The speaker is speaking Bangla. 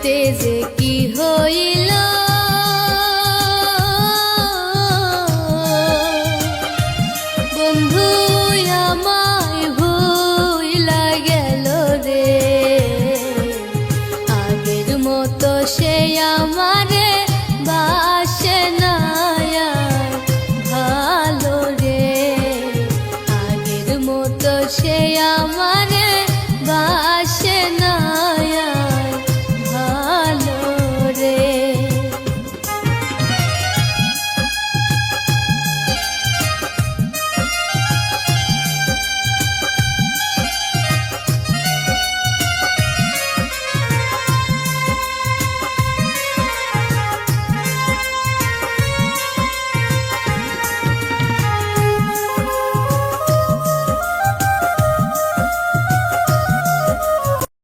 তে যে কি হইল, বন্ধু আমায় ভুইলা গেল রে। আগের মতো সে আমারে বাসে না আর ভালো রে। আগের মতো সে আমারে বাসে না